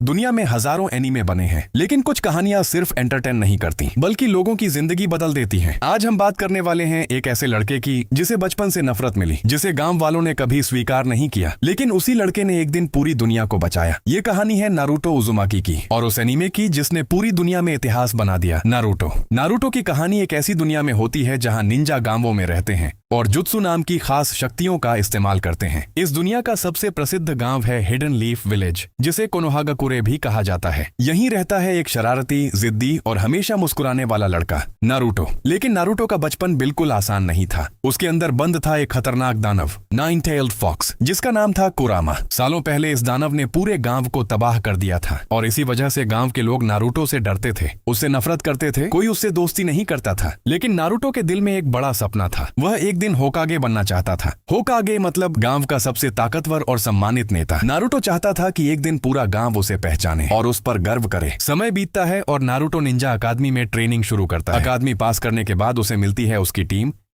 दुनिया में हजारों एनीमे बने हैं, लेकिन कुछ कहानियां सिर्फ एंटरटेन नहीं करती बल्कि लोगों की जिंदगी बदल देती हैं। आज हम बात करने वाले हैं एक ऐसे लड़के की जिसे बचपन से नफरत मिली, जिसे गांव वालों ने कभी स्वीकार नहीं किया, लेकिन उसी लड़के ने एक दिन पूरी दुनिया को बचाया। ये कहानी है नारुतो उज़ुमाकी की और उस एनीमे की जिसने पूरी दुनिया में इतिहास बना दिया, नारुतो। नारुतो की कहानी एक ऐसी दुनिया में होती है जहाँ निंजा गांवों में रहते हैं और जुत्सु नाम की खास शक्तियों का इस्तेमाल करते हैं। इस दुनिया का सबसे प्रसिद्ध गांव है हिडन लीफ विलेज, जिसे कोनोहागाकुरे भी कहा जाता है। यहीं रहता है एक शरारती, जिद्दी और हमेशा मुस्कुराने वाला लड़का, नारुतो। लेकिन नारुतो का बचपन बिल्कुल आसान नहीं था। उसके अंदर बंद था एक खतरनाक दानव, नाइन टेल्ड फॉक्स, जिसका नाम था कुरामा। सालों पहले इस दानव ने पूरे गांव को तबाह कर दिया था और इसी वजह से गांव के लोग नारुतो से डरते थे, उससे नफरत करते थे, कोई उससे दोस्ती नहीं करता था। लेकिन नारुतो के दिल में एक बड़ा सपना था। वह एक दिन होकागे बनना चाहता था। होकागे मतलब गांव का सबसे ताकतवर और सम्मानित नेता। नारुतो चाहता था कि एक दिन पूरा गांव उसे पहचाने और उस पर गर्व करे। समय बीतता है और नारुतो निंजा अकादमी में ट्रेनिंग शुरू करता है। अकादमी पास करने के बाद उसे मिलती है उसकी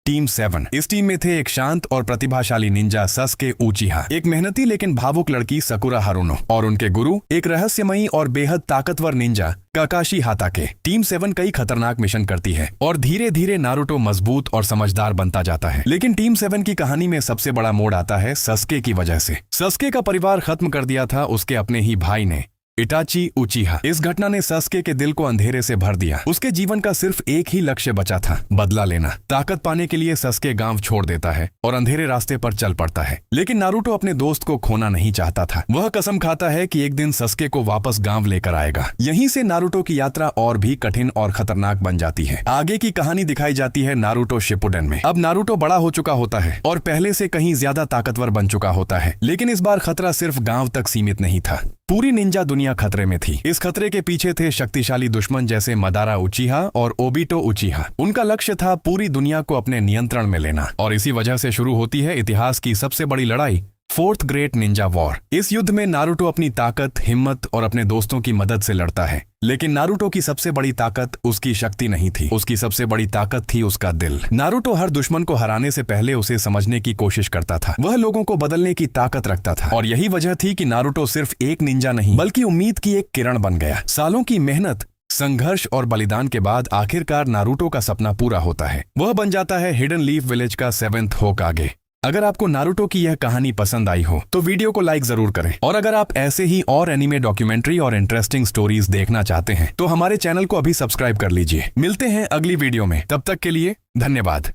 टीम 7। इस टीम में थे एक शांत और प्रतिभाशाली निंजा सस्के उचिहा, एक मेहनती लेकिन भावुक लड़की सकुरा हारुनो और उनके गुरु एक रहस्यमयी और बेहद ताकतवर निंजा काकाशी हाताके। टीम 7 कई खतरनाक मिशन करती है और धीरे धीरे नारुतो मजबूत और समझदार बनता जाता है। लेकिन टीम 7 की कहानी में सबसे बड़ा मोड़ आता है सस्के की वजह से। सस्के का परिवार खत्म कर दिया था उसके अपने ही भाई ने, इटाची उचिहा। इस घटना ने सस्के के दिल को अंधेरे से भर दिया। उसके जीवन का सिर्फ एक ही लक्ष्य बचा था, बदला लेना। ताकत पाने के लिए सस्के गांव छोड़ देता है और अंधेरे रास्ते पर चल पड़ता है। लेकिन नारुतो अपने दोस्त को खोना नहीं चाहता था। वह कसम खाता है कि एक दिन सस्के को वापस गांव लेकर आएगा। यहीं से नारुतो की यात्रा और भी कठिन और खतरनाक बन जाती है। आगे की कहानी दिखाई जाती है नारुतो शिपुडेन में। अब नारुतो बड़ा हो चुका होता है और पहले से कहीं ज्यादा ताकतवर बन चुका होता है। लेकिन इस बार खतरा सिर्फ गांव तक सीमित नहीं था, पूरी निंजा दुनिया खतरे में थी। इस खतरे के पीछे थे शक्तिशाली दुश्मन जैसे मदारा उचिहा और ओबिटो उचिहा। उनका लक्ष्य था पूरी दुनिया को अपने नियंत्रण में लेना और इसी वजह से शुरू होती है इतिहास की सबसे बड़ी लड़ाई, फोर्थ ग्रेट निंजा वॉर। इस युद्ध में नारुतो अपनी ताकत, हिम्मत और अपने दोस्तों की मदद से लड़ता है। लेकिन नारुतो की सबसे बड़ी ताकत उसकी शक्ति नहीं थी, उसकी सबसे बड़ी ताकत थी उसका दिल। नारुतो हर दुश्मन को हराने से पहले उसे समझने की कोशिश करता था। वह लोगों को बदलने की ताकत रखता था और यही वजह थी कि नारुतो सिर्फ एक निंजा नहीं बल्कि उम्मीद की एक किरण बन गया। सालों की मेहनत, संघर्ष और बलिदान के बाद आखिरकार नारुतो का सपना पूरा होता है। वह बन जाता है हिडन लीफ विलेज का 7th होकागे। अगर आपको नारुतो की यह कहानी पसंद आई हो तो वीडियो को लाइक जरूर करें और अगर आप ऐसे ही और एनीमे डॉक्यूमेंट्री और इंटरेस्टिंग स्टोरीज देखना चाहते हैं तो हमारे चैनल को अभी सब्सक्राइब कर लीजिए। मिलते हैं अगली वीडियो में, तब तक के लिए धन्यवाद।